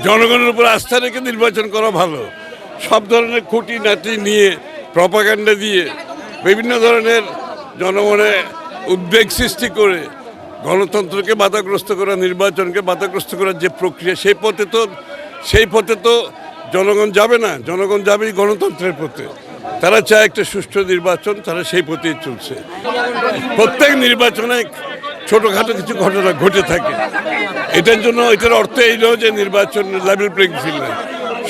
জনগণের উপর আস্থা রেখে নির্বাচন করা ভালো। সব ধরনের খুঁটিনাটি নিয়ে প্রপাগান্ডা দিয়ে বিভিন্ন ধরনের জনমনে উদ্বেগ সৃষ্টি করে গণতন্ত্রকে বাধাগ্রস্ত করা, নির্বাচনকে বাধাগ্রস্ত করার যে প্রক্রিয়া, সেই পথে তো জনগণ যাবে না। জনগণ যাবে গণতন্ত্রের পথে। তারা চায় একটা সুষ্ঠু নির্বাচন, তারা সেই পথেই চলছে। প্রত্যেক নির্বাচনে ছোটোখাটো কিছু ঘটনা ঘটে থাকে। এটার অর্থ এই নয় যে নির্বাচন লেভেল প্লেইং ফিল্ড নয়।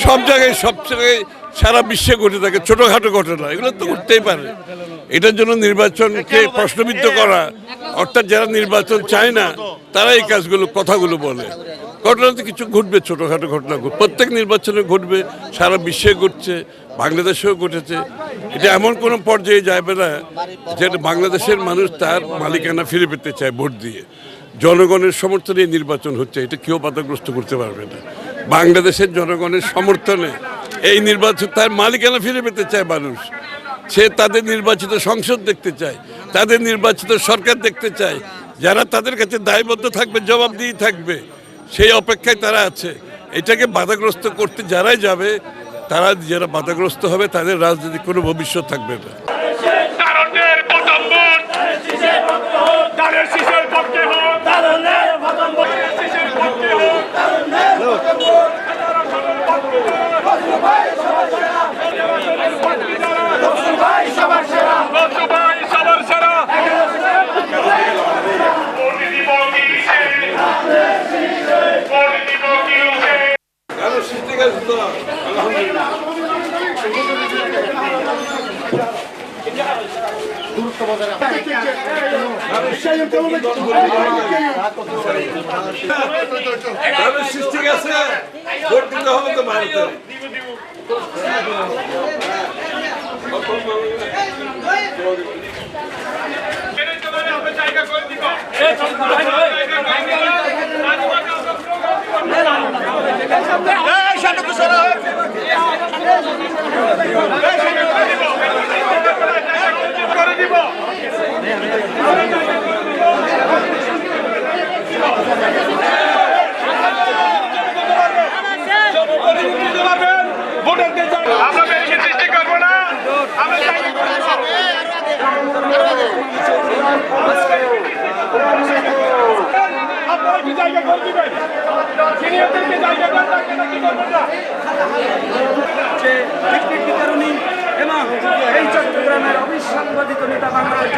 সব জায়গায় সারা বিশ্বে ঘটে থাকে ছোটোখাটো ঘটনা, এগুলো তো ঘটতেই পারে। এটার জন্য নির্বাচনকে প্রশ্নবিদ্ধ করা, অর্থাৎ যারা নির্বাচন চায় না তারা এই কথাগুলো বলে। ঘটনা তো কিছু ঘটবে, ছোটোখাটো ঘটনা প্রত্যেক নির্বাচনে ঘটবে, সারা বিশ্বে ঘটছে, বাংলাদেশেও ঘটেছে। এটা এমন কোনো পর্যায়ে যাবে না যেটা বাংলাদেশের মানুষ তার মালিকানা ফিরে পেতে চায় ভোট দিয়ে। জনগণের সমর্থনে নির্বাচন হচ্ছে, এটা কেউ বাধাগ্রস্ত করতে পারবে না। বাংলাদেশের জনগণের সমর্থনে এই নির্বাচন, তার মালিকানা ফিরে পেতে চায় মানুষ। সে তাদের নির্বাচিত সংসদ দেখতে চায়, তাদের নির্বাচিত সরকার দেখতে চায়, যারা তাদের কাছে দায়বদ্ধ থাকবে, জবাবদিহি থাকবে, সেই অপেক্ষায় তারা আছে। এটাকে বাধাগ্রস্ত করতে যারাই যাবে, যারা বাধাগ্রস্ত হবে তাদের রাজনীতির কোনো ভবিষ্যৎ থাকবে না। এই চট্টগ্রামের অবিসংবাদিত নেতা বাংলাদেশ